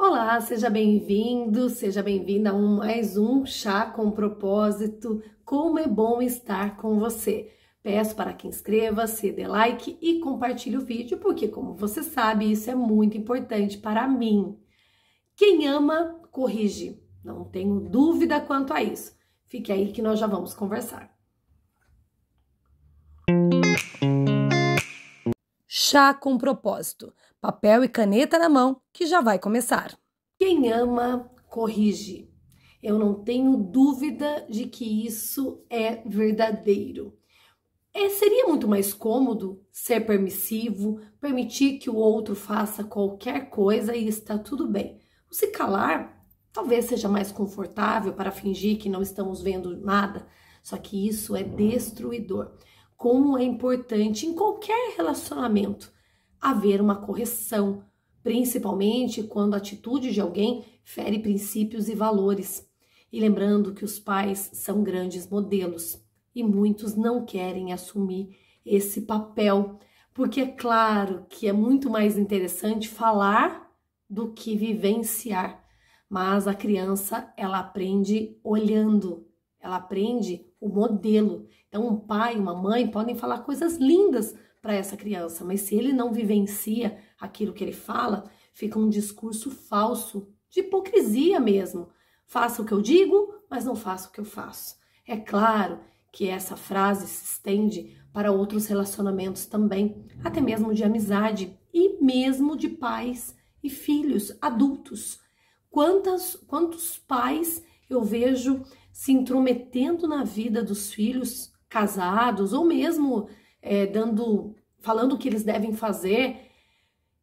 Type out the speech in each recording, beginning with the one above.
Olá, seja bem-vindo, seja bem-vinda a mais um Chá com Propósito. Como é bom estar com você. Peço para que inscreva-se, dê like e compartilhe o vídeo, porque, como você sabe, isso é muito importante para mim. Quem ama, corrige. Não tenho dúvida quanto a isso. Fique aí que nós já vamos conversar. Chá com Propósito. Papel e caneta na mão, que já vai começar. Quem ama, corrige. Eu não tenho dúvida de que isso é verdadeiro. Seria muito mais cômodo ser permissivo, permitir que o outro faça qualquer coisa e está tudo bem. O se calar talvez seja mais confortável para fingir que não estamos vendo nada, só que isso é destruidor. Como é importante em qualquer relacionamento haver uma correção, principalmente quando a atitude de alguém fere princípios e valores. E lembrando que os pais são grandes modelos e muitos não querem assumir esse papel, porque é claro que é muito mais interessante falar do que vivenciar. Mas a criança, ela aprende olhando, ela aprende o modelo. Então, um pai e uma mãe podem falar coisas lindas para essa criança, mas se ele não vivencia aquilo que ele fala, fica um discurso falso, de hipocrisia mesmo. Faça o que eu digo, mas não faça o que eu faço. É claro que essa frase se estende para outros relacionamentos também, até mesmo de amizade e mesmo de pais e filhos adultos. Quantos pais eu vejo se intrometendo na vida dos filhos casados ou mesmo falando o que eles devem fazer,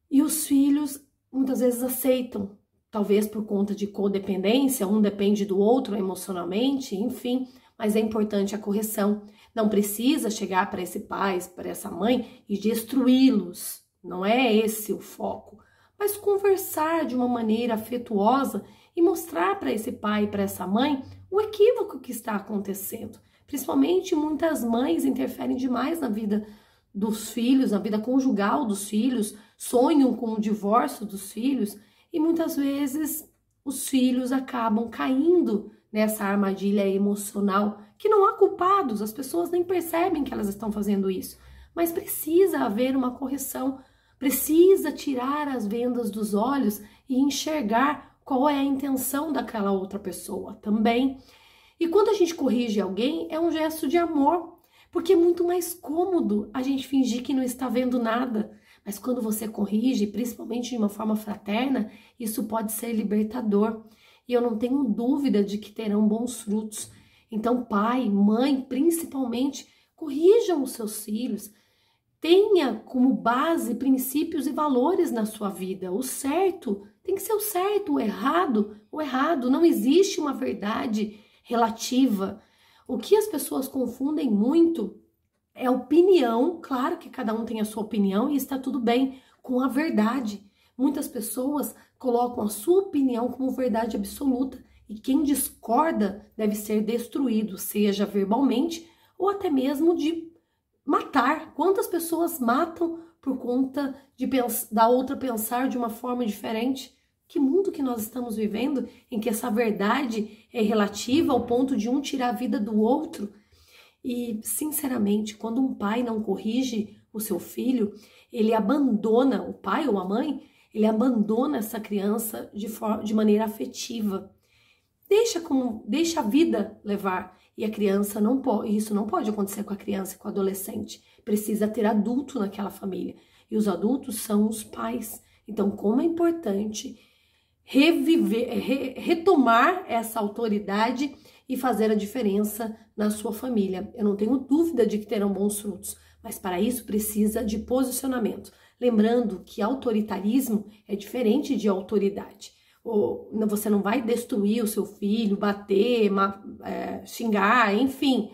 e os filhos muitas vezes aceitam, talvez por conta de codependência, um depende do outro emocionalmente, enfim, mas é importante a correção. Não precisa chegar para esse pai, para essa mãe e destruí-los, não é esse o foco, mas conversar de uma maneira afetuosa e mostrar para esse pai e para essa mãe o equívoco que está acontecendo. Principalmente muitas mães interferem demais na vida dos filhos, na vida conjugal dos filhos, sonham com o divórcio dos filhos e muitas vezes os filhos acabam caindo nessa armadilha emocional, que não há culpados, as pessoas nem percebem que elas estão fazendo isso, mas precisa haver uma correção, precisa tirar as vendas dos olhos e enxergar qual é a intenção daquela outra pessoa também. E quando a gente corrige alguém, é um gesto de amor, porque é muito mais cômodo a gente fingir que não está vendo nada. Mas quando você corrige, principalmente de uma forma fraterna, isso pode ser libertador. E eu não tenho dúvida de que terão bons frutos. Então, pai, mãe, principalmente, corrijam os seus filhos. Tenha como base princípios e valores na sua vida. O certo tem que ser o certo, o errado. Não existe uma verdade relativa. O que as pessoas confundem muito é opinião, claro que cada um tem a sua opinião e está tudo bem, com a verdade. Muitas pessoas colocam a sua opinião como verdade absoluta e quem discorda deve ser destruído, seja verbalmente ou até mesmo de matar. Quantas pessoas matam por conta da outra pensar de uma forma diferente? Que mundo que nós estamos vivendo em que essa verdade é relativa ao ponto de um tirar a vida do outro? E, sinceramente, quando um pai não corrige o seu filho, ele abandona, o pai ou a mãe, ele abandona essa criança de maneira afetiva. Deixa a vida levar. E a criança não pode, isso não pode acontecer com a criança e com o adolescente. Precisa ter adulto naquela família. E os adultos são os pais. Então, como é importante retomar essa autoridade e fazer a diferença na sua família. Eu não tenho dúvida de que terão bons frutos, mas para isso precisa de posicionamento. Lembrando que autoritarismo é diferente de autoridade. Você não vai destruir o seu filho, bater, xingar, enfim,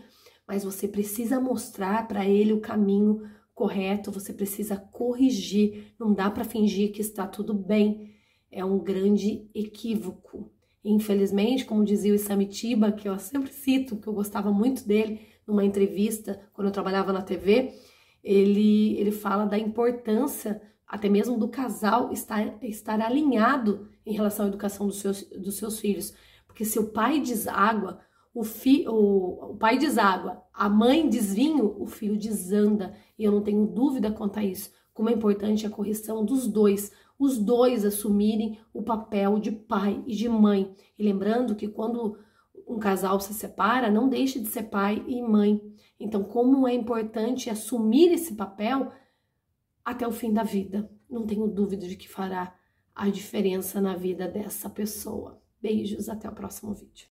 mas você precisa mostrar para ele o caminho correto, você precisa corrigir, não dá para fingir que está tudo bem. É um grande equívoco. Infelizmente, como dizia o Isamitiba, que eu sempre cito, que eu gostava muito dele, numa entrevista, quando eu trabalhava na TV, ele fala da importância até mesmo do casal estar alinhado em relação à educação dos seus filhos. Porque se o pai diz água, o pai diz água, a mãe diz vinho, o filho desanda. E eu não tenho dúvida quanto a isso. Como é importante a correção dos dois, os dois assumirem o papel de pai e de mãe. E lembrando que quando um casal se separa, não deixe de ser pai e mãe. Então, como é importante assumir esse papel até o fim da vida. Não tenho dúvida de que fará a diferença na vida dessa pessoa. Beijos, até o próximo vídeo.